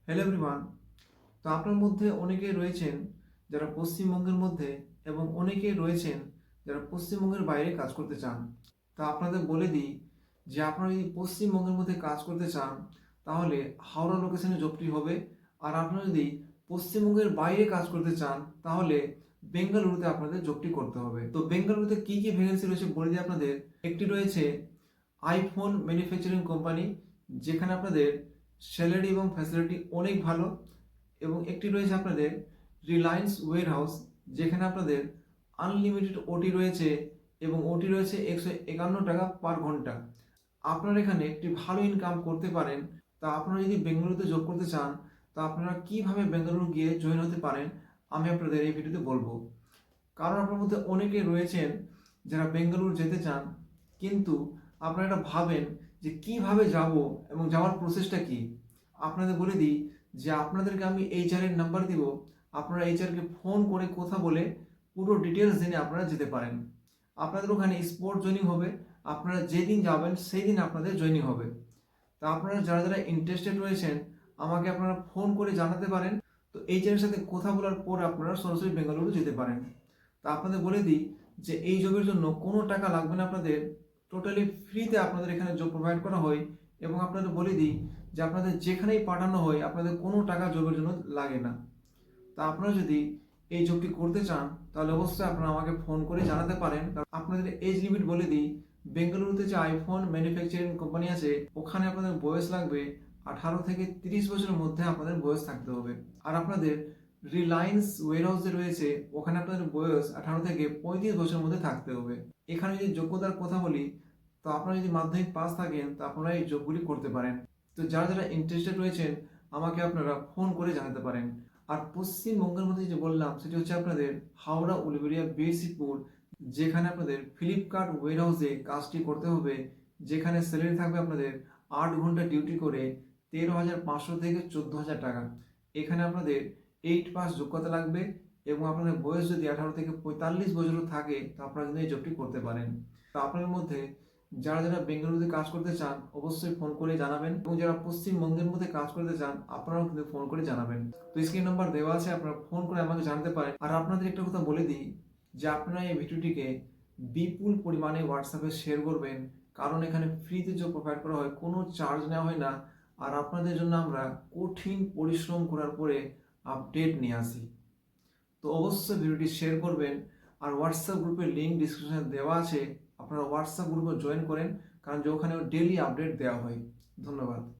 Hello everyone. তো আপনার মধ্যে অনেকেই রয়েছেন যারা পশ্চিমবঙ্গের মধ্যে এবং অনেকেই রয়েছেন যারা পশ্চিমবঙ্গের বাইরে কাজ করতে চান। তা আপনাদের বলে দিই যে আপনারা যদি পশ্চিমবঙ্গের মধ্যে কাজ করতে চান তাহলে হাওড়া লোকেশনে জবটি হবে। আর আপনারা যদি পশ্চিমবঙ্গের বাইরে কাজ করতে চান তাহলে বেঙ্গালুরুতে আপনাদের জবটি করতে হবে। তো বেঙ্গালুরুতে কী কী ভ্যাকেন্সি রয়েছে বলে দিই আপনাদের। একটি রয়েছে আইফোন ম্যানুফ্যাকচারিং কোম্পানি, যেখানে আপনাদের স্যালারি এবং ফ্যাসিলিটি অনেক ভালো। এবং একটি রয়েছে আপনাদের রিলায়েন্স ওয়্যারহাউস, যেখানে আপনাদের আনলিমিটেড ওটি রয়েছে এবং ওটি রয়েছে 151 টাকা পার ঘন্টা। আপনারা এখানে একটি ভালো ইনকাম করতে পারেন। তা আপনারা যদি বেঙ্গালুরুতে জব করতে চান তা আপনারা কীভাবে বেঙ্গালুরু গিয়ে জয়েন হতে পারেন আমি আপনাদের এই ভিডিওতে বলবো। কারণ আপনার মধ্যে অনেকে রয়েছেন যারা বেঙ্গালুরু যেতে চান, কিন্তু আপনারা এটা ভাবেন যে কিভাবে যাব এবং যাওয়ার প্রসেসটা কি। আপনাদের বলে দিই যে আপনাদেরকে আমি এইচআরের নাম্বার দিব। আপনারা এইচআরকে ফোন করে কথা বলে পুরো ডিটেলস জেনে আপনারা যেতে পারেন। আপনাদের ওখানে স্পট জয়েনিং হবে। আপনারা যেদিন যাবেন সেই দিন আপনাদের জয়েনিং হবে। তা আপনারা যারা যারা ইন্টারেস্টেড রয়েছেন আমাকে আপনারা ফোন করে জানাতে পারেন। তো এইচআরের সাথে কথা বলার পর আপনারা সরাসরি বেঙ্গালুরু যেতে পারেন। তা আপনাদের বলে দিই যে এই জবের জন্য কোনো টাকা লাগবে না আপনাদের। টোটালি ফ্রিতে আপনাদের এখানে জব প্রোভাইড করা হয়। এবং আপনাদের বলে দিই যে আপনাদের যেখানেই পাঠানো হয় আপনাদের কোনো টাকা জবের জন্য লাগে না। তা আপনারা যদি এই জবটি করতে চান তাহলে অবশ্যই আপনারা আমাকে ফোন করে জানাতে পারেন। কারণ আপনাদের এজ লিমিট বলে দিই, বেঙ্গালুরুতে যে আইফোন ম্যানুফ্যাকচারিং কোম্পানি আছে ওখানে আপনাদের বয়স লাগবে 18 থেকে 30 বছরের মধ্যে আপনাদের বয়স থাকতে হবে। আর আপনাদের রিলায়েন্স ওয়্যারহাউসে রয়েছে ওখানে আপনাদের বয়স 18 থেকে 35 বছরের মধ্যে থাকতে হবে। এখানে যদি যোগ্যতার কথা বলি তো আপনারা যদি মাধ্যমিক পাস থাকেন তো আপনারা এই জবগুলি করতে পারেন। তো যারা যারা ইন্টারেস্টেড রয়েছেন আমাকে আপনারা ফোন করে জানাতে পারেন। আর পশ্চিমবঙ্গের মধ্যে যে বললাম সেটি হচ্ছে আপনাদের হাওড়া, উলুবেড়িয়া, বীরসিংহপুর, যেখানে আপনাদের ফ্লিপকার্ট ওয়্যারহাউসে কাজটি করতে হবে। যেখানে স্যালারি থাকবে আপনাদের 8 ঘন্টা ডিউটি করে 13,500 থেকে 14,000 টাকা। এখানে আপনাদের 8 পাস যোগ্যতা লাগবে এবং আপনাদের বয়স যদি 18 থেকে 45 বছর থাকে তো আপনারা কিন্তু এই জবটি করতে পারেন। তো আপনাদের মধ্যে যারা যারা বেঙ্গালুরুতে কাজ করতে চান অবশ্যই ফোন করে জানাবেন, এবং যারা পশ্চিমবঙ্গের মধ্যে কাজ করতে চান আপনারাও কিন্তু ফোন করে জানাবেন। তো স্ক্রিন নাম্বার দেওয়া আছে, আপনারা ফোন করে আমাকে জানাতে পারেন। আর আপনাদের একটা কথা বলে দিই যে আপনারা এই ভিডিওটিকে বিপুল পরিমাণে হোয়াটসঅ্যাপে শেয়ার করবেন, কারণ এখানে ফ্রিতে জব প্রোভাইড করা হয়, কোনো চার্জ নেওয়া হয় না। আর আপনাদের জন্য আমরা কঠিন পরিশ্রম করার পরে আপডেট নিয়ে আসি। তো অবশ্যই ভিডিওটি শেয়ার করবেন। আর হোয়াটসঅ্যাপ গ্রুপের লিঙ্ক ডিসক্রিপশনে দেওয়া আছে, আপনারা হোয়াটসঅ্যাপ গ্রুপে জয়েন করেন, কারণ যে ওখানে ডেইলি আপডেট দেওয়া হয়। ধন্যবাদ।